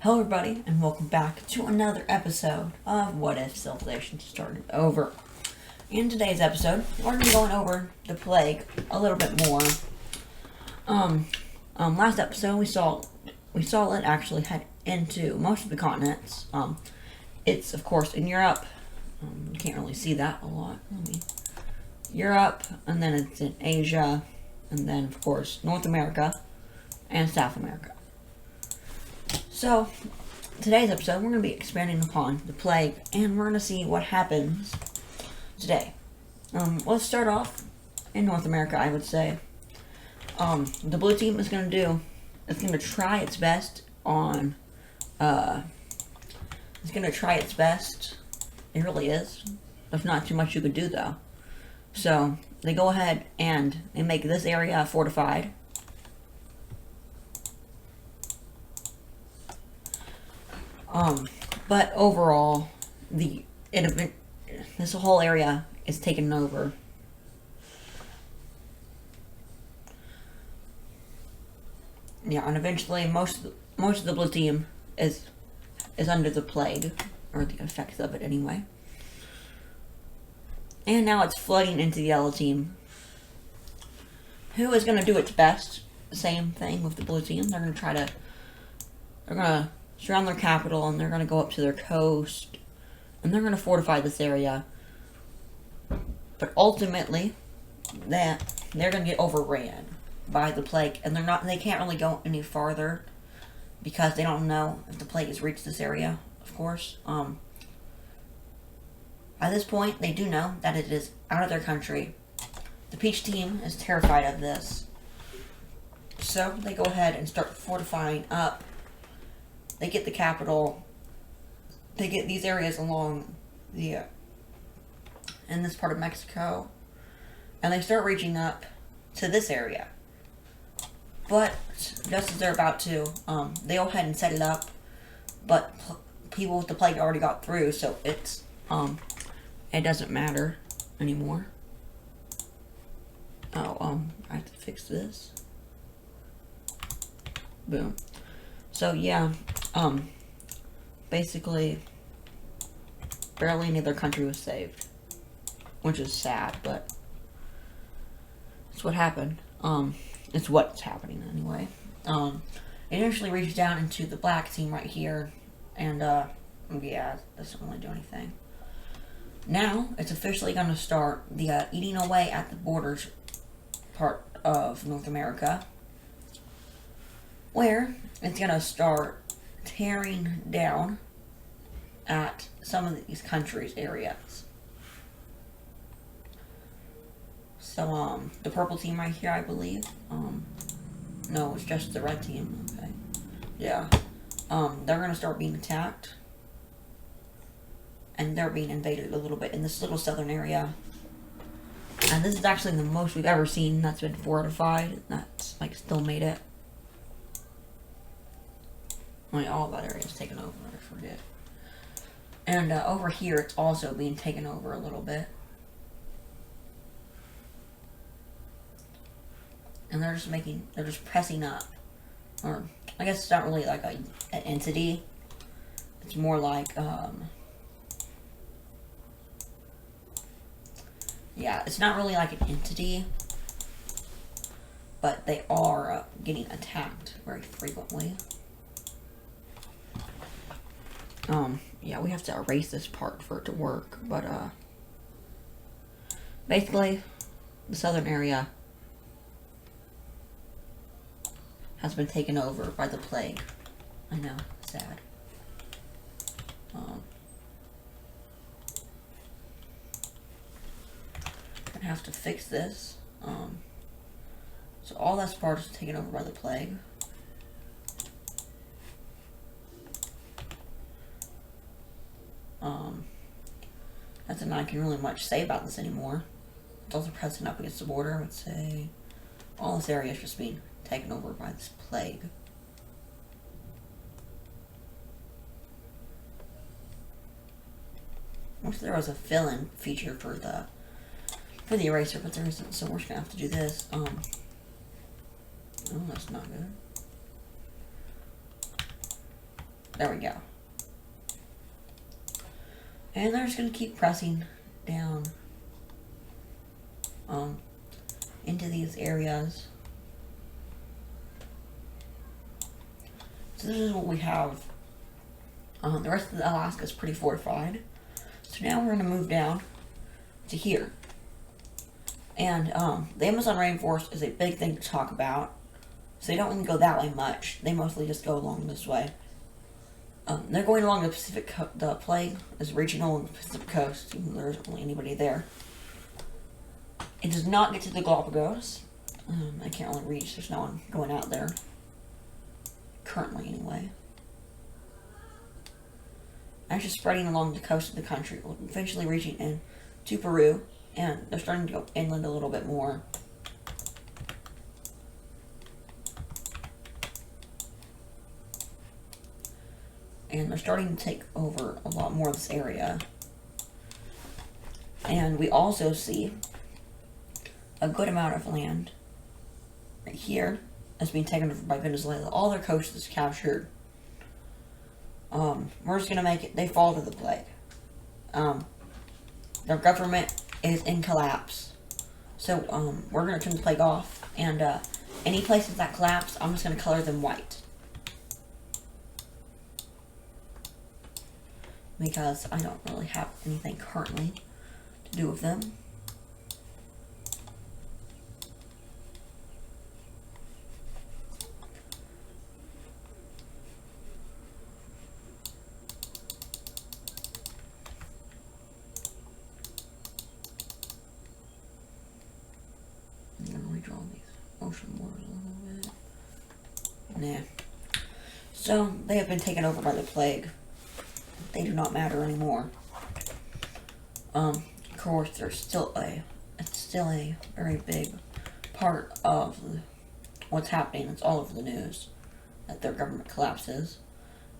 Hello everybody, and welcome back to another episode of What If Civilization Started Over. In today's episode, we're going to be going over the plague a little bit more. Last episode we saw it actually head into most of the continents. It's of course in Europe. You can't really see that a lot. Europe, and then it's in Asia, and then of course North America and South America. So, today's episode, we're going to be expanding upon the plague, and we're going to see what happens today. Let's start off in North America, I would say. The blue team is going to try its best on, it's going to try its best. It really is. There's not too much you could do, though. So, they go ahead and they make this area fortified. But overall, this whole area is taken over. Yeah, and eventually most of the blue team is under the plague, or the effects of it anyway. And now it's flooding into the yellow team, who is going to do its best. Same thing with the blue team. They're going to surround their capital, and they're going to go up to their coast, and they're going to fortify this area. But ultimately, they're going to get overran by the plague, and they can't really go any farther because they don't know if the plague has reached this area, of course. At this point, they do know that it is out of their country. The peach team is terrified of this, so they go ahead and start fortifying up. They get the capital. They get these areas along in this part of Mexico, and they start reaching up to this area. But just as they're about to, they go ahead and set it up. But people with the plague already got through, so it doesn't matter anymore. Oh, I have to fix this. Boom. So yeah, basically, barely any other country was saved, which is sad, but it's what happened. It's what's happening anyway. It eventually reached down into the black team right here, and yeah, it doesn't really do anything. Now it's officially going to start the eating away at the borders part of North America, where it's going to start tearing down at some of these countries' areas. So, the purple team right here, I believe. No, it's just the red team. Okay. Yeah. They're going to start being attacked. And they're being invaded a little bit in this little southern area. And this is actually the most we've ever seen that's been fortified. That's, still made it. All that area is taken over, I forget. And over here, it's also being taken over a little bit. And they're just pressing up. Or, I guess it's not really like an entity. It's more like, yeah, it's not really like an entity. But they are getting attacked very frequently. Yeah, we have to erase this part for it to work, but, basically, the southern area has been taken over by the plague. I know, sad. I have to fix this. So all that part is taken over by the plague. Nothing I can really much say about this anymore. It's also pressing up against the border. I would say all this area is just being taken over by this plague. I wish there was a fill-in feature for the eraser, but there isn't, so we're just gonna have to do this. Oh, that's not good. There we go. And they're just going to keep pressing down into these areas. So this is what we have. The rest of Alaska is pretty fortified. So now we're going to move down to here. And the Amazon rainforest is a big thing to talk about. So they don't even go that way much. They mostly just go along this way. They're going along the Pacific the plague is regional on the Pacific coast, even though there isn't really anybody there. It does not get to the Galapagos. I can't really reach. There's no one going out there. Currently, anyway. And it's just spreading along the coast of the country, eventually reaching into Peru, and they're starting to go inland a little bit more. And they're starting to take over a lot more of this area. And we also see a good amount of land right here that's being taken over by Venezuela. All their coast is captured. We're just gonna make it. They fall to the plague. Their government is in collapse. So we're gonna turn the plague off. And any places that collapse, I'm just gonna color them white. Because I don't really have anything currently to do with them. I'm going to redraw these ocean borders a little bit. Nah. So, they have been taken over by the plague. They do not matter anymore. Of course, it's still a very big part of what's happening. It's all over the news that their government collapses.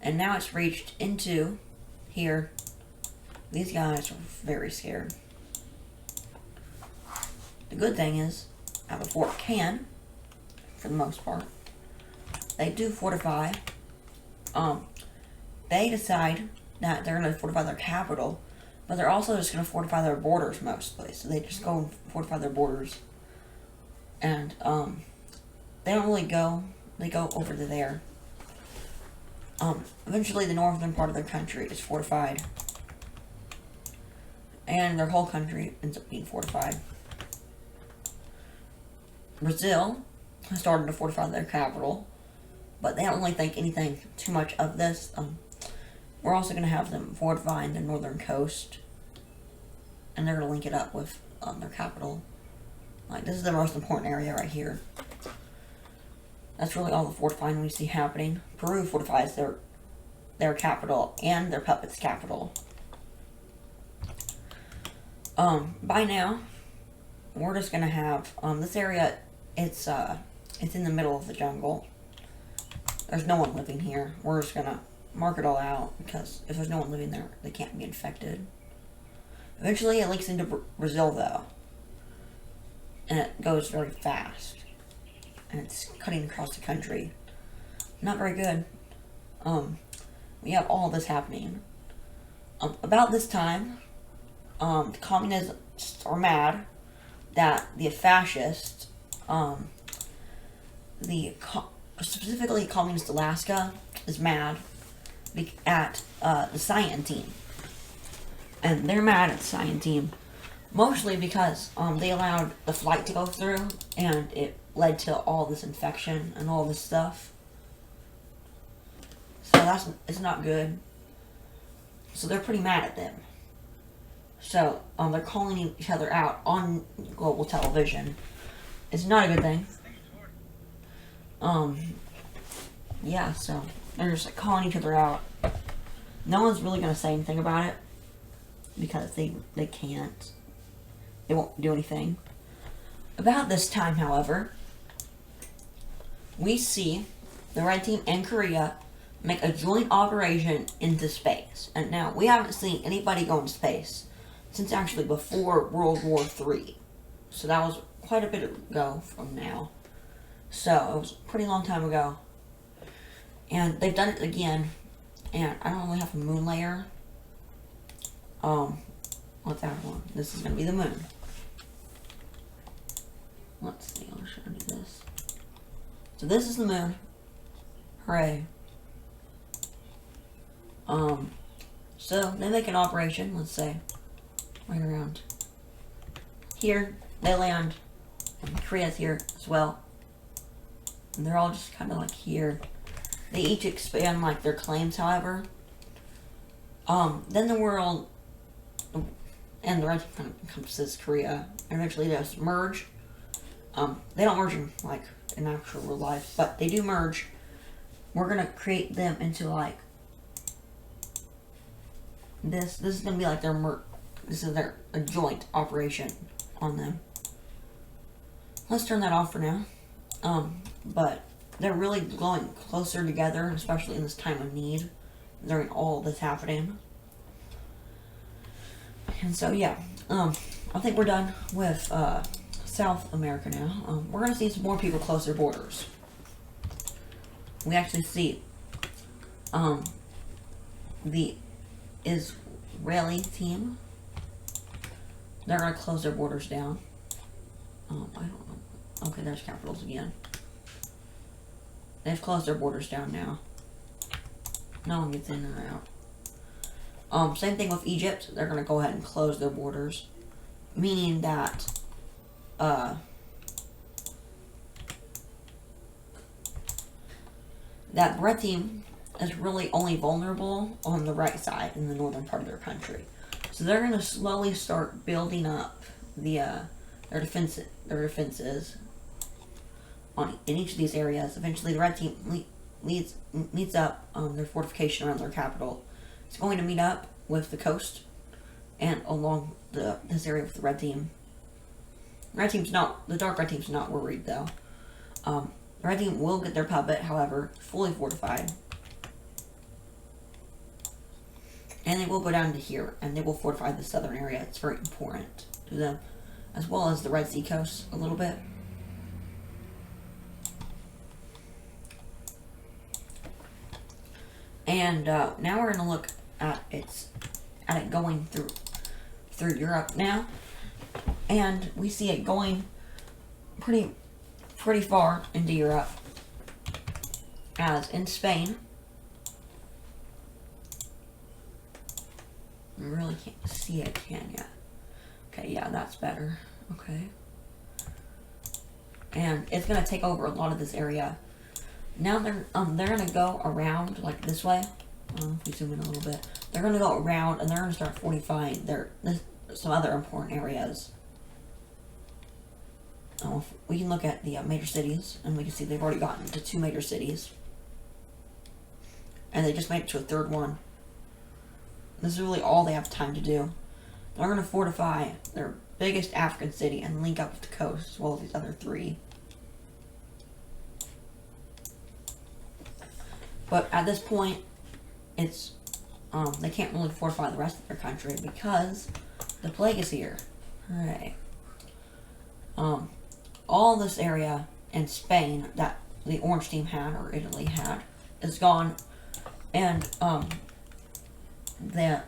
And now it's reached into here. These guys are very scared. The good thing is, at Fort Can, for the most part, they do fortify. They decide that they're going to fortify their capital, but they're also just going to fortify their borders mostly. So they just go and fortify their borders. And they don't really go. They go over to there. Eventually the northern part of their country is fortified. And their whole country ends up being fortified. Brazil has started to fortify their capital, but they don't really think anything too much of this. We're also going to have them fortifying the northern coast, and they're going to link it up with their capital. Like, this is the most important area right here. That's really all the fortifying we see happening. Peru fortifies their capital and their puppet's capital. By now, we're just going to have this area. It's in the middle of the jungle. There's no one living here. We're just going to mark it all out, because if there's no one living there, they can't be infected. Eventually it links into Brazil, though, and it goes very fast, and it's cutting across the country. Not very good. We have all this happening. About this time, the communists are mad that the fascists, specifically Communist Alaska, is mad at the Cyan team. And they're mad at the Cyan team mostly because they allowed the flight to go through, and it led to all this infection and all this stuff. So it's not good. So they're pretty mad at them. So they're calling each other out on global television. It's not a good thing. Yeah, so they're just like calling each other out. No one's really going to say anything about it, because they can't. They won't do anything. About this time, however, we see the Red Team and Korea make a joint operation into space. And now, we haven't seen anybody go into space since actually before World War III. So that was quite a bit ago from now. So it was a pretty long time ago. And they've done it again And I don't really have a moon layer. What's that one? This is gonna be the moon. Let's see, I'll show you this. So this is the moon. Hooray. So they make an operation, let's say, right around here. They land, and Korea's here as well. And they're all just kind of like here. They each expand like their claims, however. Then the world and the rest kind of encompasses Korea, and eventually they just merge. They don't merge in actual real life, but they do merge. We're gonna create them into like this. This is gonna be like this is their a joint operation on them. Let's turn that off for now. But they're really going closer together, especially in this time of need during all this happening. And so yeah, I think we're done with South America now. We're gonna see some more people close their borders. We actually see the Israeli team. They're gonna close their borders down. I don't know. Okay, there's capitals again. They've closed their borders down now. No one gets in or out. Same thing with Egypt. They're gonna go ahead and close their borders, meaning that that red team is really only vulnerable on the right side in the northern part of their country. So they're gonna slowly start building up their defenses in each of these areas. Eventually, the red team meets up their fortification around their capital. It's going to meet up with the coast and along this area with the red team. The dark red team's not worried though. The red team will get their puppet, however, fully fortified. And they will go down to here, and they will fortify the southern area. It's very important to them, as well as the Red Sea coast a little bit. And now we're going to look at it going through Europe now, and we see it going pretty far into Europe, as in Spain. I really can't see it, can ya? Okay, yeah, that's better. Okay. And it's gonna take over a lot of this area. Now they're gonna go around like this way. If we zoom in a little bit, they're gonna go around and they're gonna start fortifying some other important areas. We can look at the major cities, and we can see they've already gotten to 2 major cities, and they just made it to a 3rd one. This is really all they have time to do. They're going to fortify their biggest African city and link up with the coast, as well as these other 3. But at this point, it's they can't really fortify the rest of their country because the plague is here. Hooray. All this area in Spain that the orange team had, or Italy had, is gone, and they're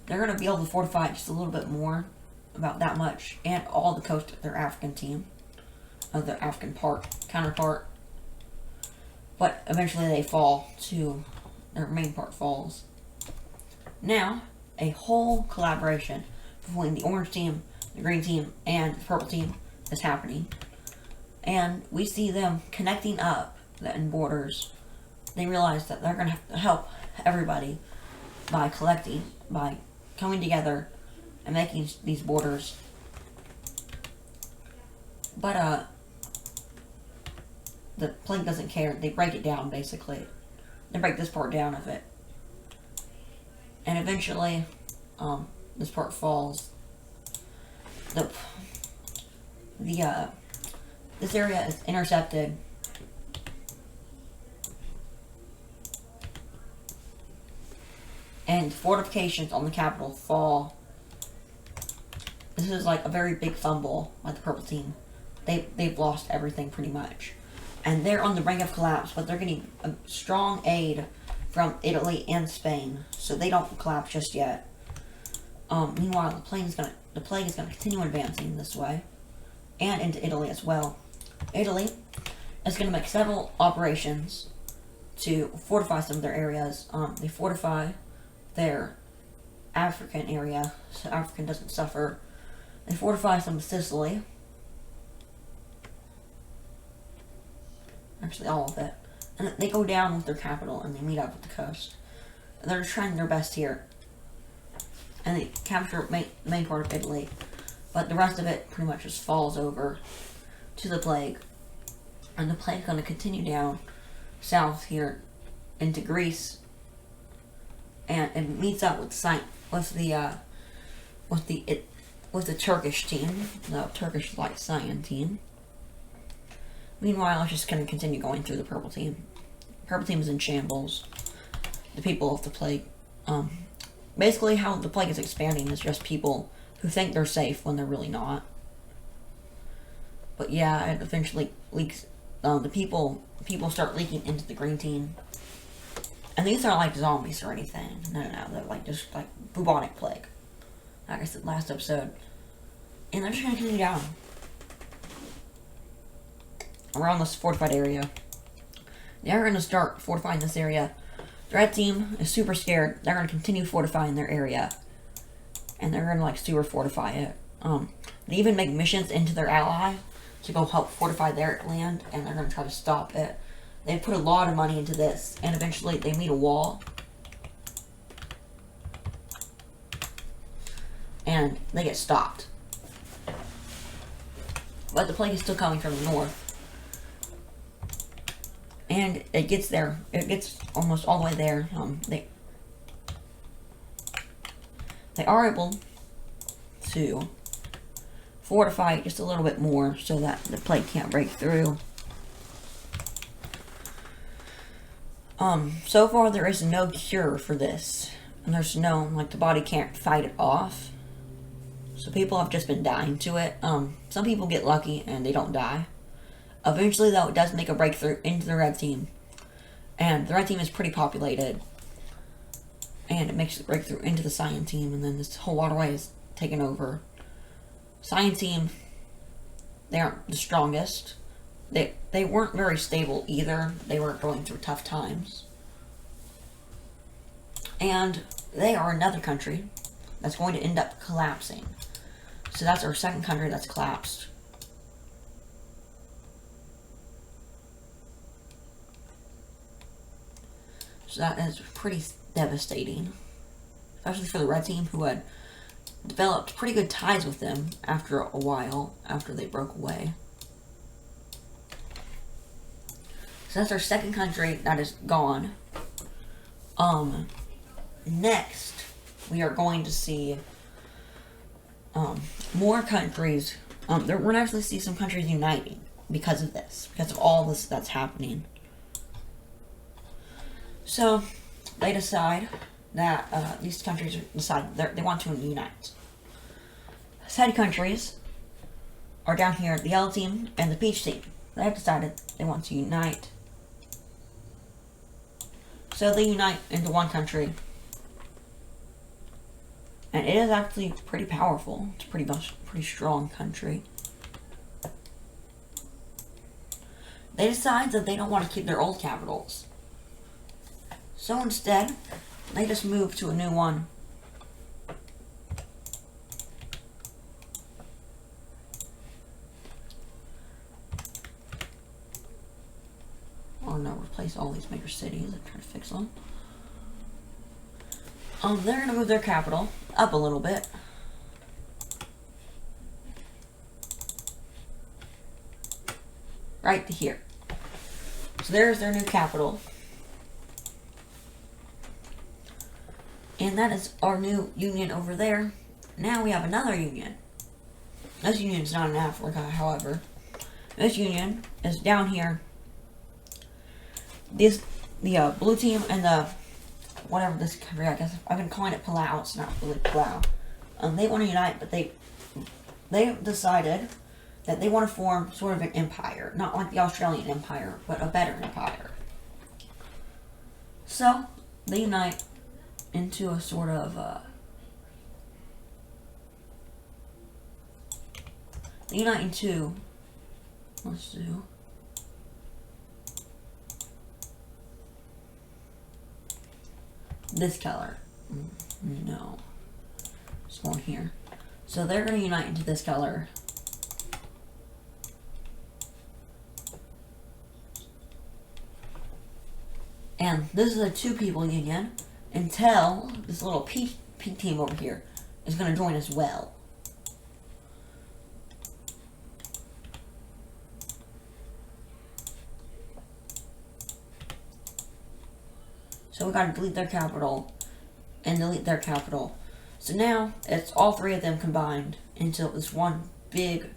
going to be able to fortify just a little bit more, about that much, and all the coast of their African team, of their African counterpart. But eventually they fall to, their main part falls. Now, a whole collaboration between the orange team, the green team, and the purple team is happening. And we see them connecting up in borders. They realize that they're going to have to help everybody by coming together and making these borders. But the plague doesn't care. They break it down, basically. They break this part down of it, and eventually this part falls. This area is intercepted, and fortifications on the capital fall. This is like a very big fumble by the purple team. They've lost everything pretty much, and they're on the brink of collapse. But they're getting a strong aid from Italy and Spain, so they don't collapse just yet. Meanwhile, the plague is gonna continue advancing this way, and into Italy as well. Italy is gonna make several operations to fortify some of their areas. They fortify their African area, so African doesn't suffer. They fortify some of Sicily. Actually, all of it. And they go down with their capital and they meet up with the coast. And they're trying their best here. And they capture the main part of Italy. But the rest of it pretty much just falls over to the plague. And the plague is going to continue down south here into Greece. And it meets up with the Turkish team, the Turkish Light Cyan team. Meanwhile, it's just going to continue going through the purple team. Purple team is in shambles. The people of the plague. Basically, how the plague is expanding is just people who think they're safe when they're really not. But yeah, it eventually leaks. The people start leaking into the green team. And these aren't like zombies or anything. No, they're like just like bubonic plague. Like I said last episode. And they're just going to continue down around this fortified area. They're going to start fortifying this area. The red team is super scared. They're going to continue fortifying their area. And they're going to like super fortify it. They even make missions into their ally to go help fortify their land. And they're going to try to stop it. They put a lot of money into this. And eventually they meet a wall. And they get stopped. But the plague is still coming from the north. And it gets there. It gets almost all the way there. They are able to fortify just a little bit more so that the plague can't break through. So far there is no cure for this. And there's no, like, the body can't fight it off. So people have just been dying to it. Some people get lucky and they don't die. Eventually, though, it does make a breakthrough into the red team. And the red team is pretty populated. And it makes a breakthrough into the cyan team. And then this whole waterway is taken over. Cyan team, they aren't the strongest. They weren't very stable either. They were going through tough times. And they are another country that's going to end up collapsing. So that's our second country that's collapsed. So that is pretty devastating. Especially for the red team, who had developed pretty good ties with them after a while, after they broke away. So that's our second country that is gone. Next, we are going to see more countries. We're going to actually see some countries uniting because of this, because of all this that's happening. So, they decide that these countries decide they want to unite. Said countries are down here, the yellow team and the peach team. They have decided they want to unite. So they unite into one country. And it is actually pretty powerful. It's a pretty strong country. They decide that they don't want to keep their old capitals. So instead, they just move to a new one. Or no, replace all these major cities and try to fix them. They're going to move their capital up a little bit. Right to here. So there's their new capital. And that is our new union over there. Now we have another union. This union is not in Africa, however. This union is down here. The blue team and the whatever this country, I guess I've been calling it Palau. It's not really Palau. They want to unite, but they decided that they want to form sort of an empire, not like the Australian Empire, but a better empire. So they unite into a sort of they unite into, let's do this color. No, this one here. So they're going to unite into this color. And this is a 2-people union until this little pink team over here is going to join as well. So we got to delete their capital and delete their capital. So now it's all 3 of them combined into this one big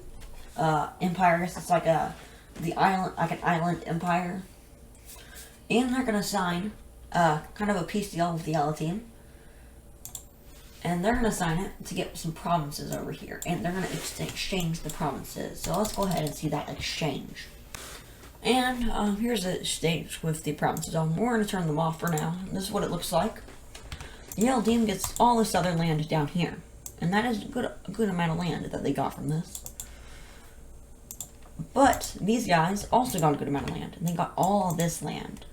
empire. I guess it's like an island empire. And they're gonna sign kind of a peace deal with the yellow team. And they're gonna sign it to get some provinces over here. And they're gonna exchange the provinces. So let's go ahead and see that exchange. And here's the stage with the provinces on. We're gonna turn them off for now. This is what it looks like. The yellow team gets all this other land down here. And that is a good amount of land that they got from this. But these guys also got a good amount of land. And they got all this land.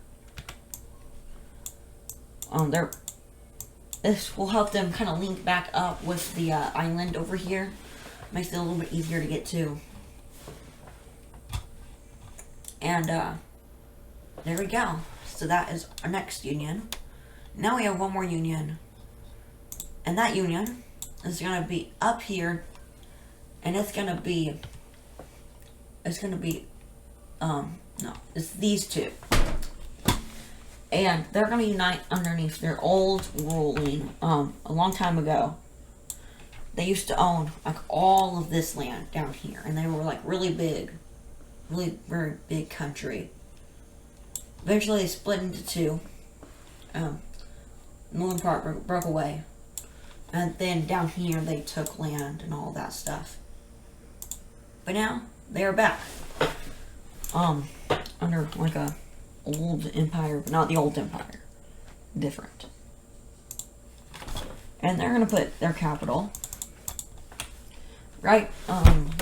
This will help them kind of link back up with the island over here. Makes it a little bit easier to get to. And there we go. So that is our next union. Now we have one more union. And that union is going to be up here. And it's going to be, no, it's these 2. And they're going to unite underneath their old ruling. A long time ago, they used to own like all of this land down here. And they were like really big. Really very big country. Eventually they split into 2. Northern part broke away. And then down here they took land and all that stuff. But now they are back. Under like a old empire, but not the old empire. Different. And they're gonna put their capital right,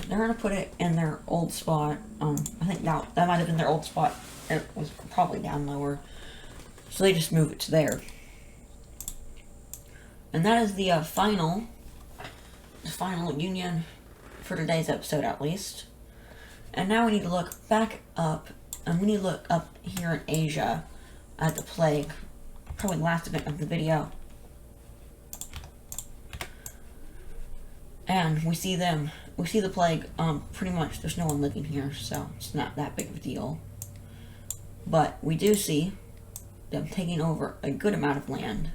they're gonna put it in their old spot. I think that might have been their old spot. It was probably down lower. So they just move it to there. And that is the final union for today's episode, at least. And now we need to look back up, and we need to look up here in Asia at the plague. Probably the last bit of the video. And we see the plague, pretty much there's no one living here, so it's not that big of a deal. But we do see them taking over a good amount of land.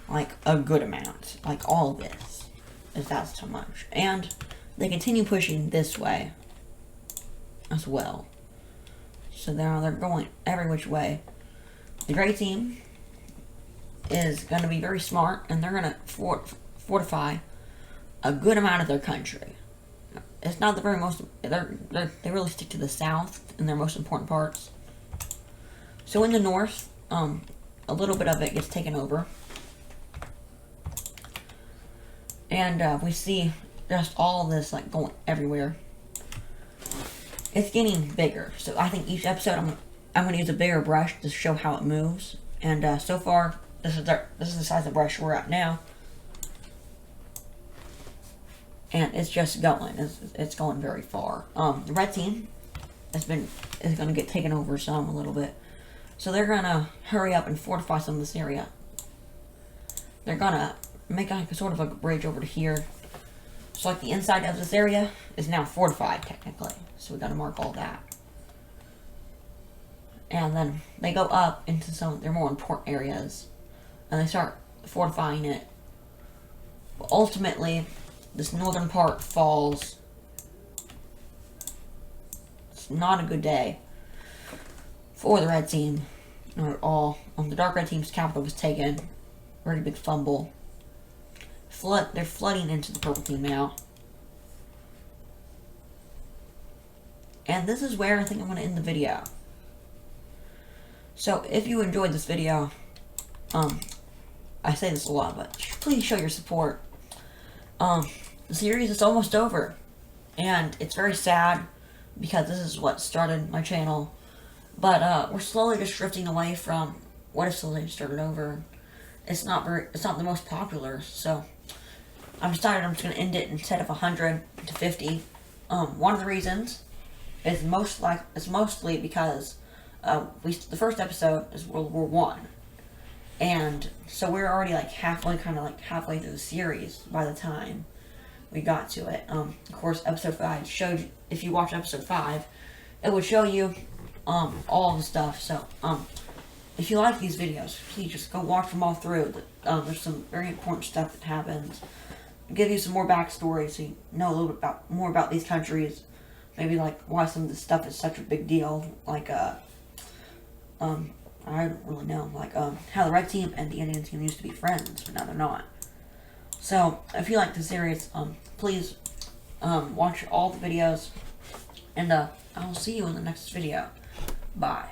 Like, a good amount. Like, all of this. If that's too much. And they continue pushing this way as well. So they're going every which way. The gray team is going to be very smart, and they're going to fortify a good amount of their country. It's not the very most, they really stick to the south in their most important parts. So in the north, a little bit of it gets taken over. And we see just all this like going everywhere. It's getting bigger, so I think each episode I'm going to use a bigger brush to show how it moves. And so far, this is the size of the brush we're at now. And it's just going. It's going very far. The red team is going to get taken over a little bit. So they're going to hurry up and fortify some of this area. They're going to make like a sort of a bridge over to here. So like the inside of this area is now fortified technically. So we got to mark all that. And then they go up into some of their more important areas. And they start fortifying it. But ultimately, this northern part falls. It's not a good day for the red team. Not at all. The dark red team's capital was taken. Very big fumble. They're flooding into the purple team now. And this is where I think I'm going to end the video. So if you enjoyed this video, I say this a lot, but please show your support. The series is almost over, and it's very sad because this is what started my channel. But we're slowly just drifting away from what if Slowly started over. It's not the most popular, so I've decided I'm just gonna end it instead of 100 to 50. One of the reasons is mostly because the first episode is World War One, and so we're already like halfway through the series by the time we got to it. Of course, episode 5 showed you, if you watch episode 5, it would show you all the stuff. So if you like these videos, please just go watch them all through. There's some very important stuff that happens. Give you some more backstory so you know a little bit more about these countries. Maybe like why some of this stuff is such a big deal. Like I don't really know. Like how the Red Team and the Indian Team used to be friends, but now they're not. So if you like the series, please watch all the videos, and I will see you in the next video. Bye.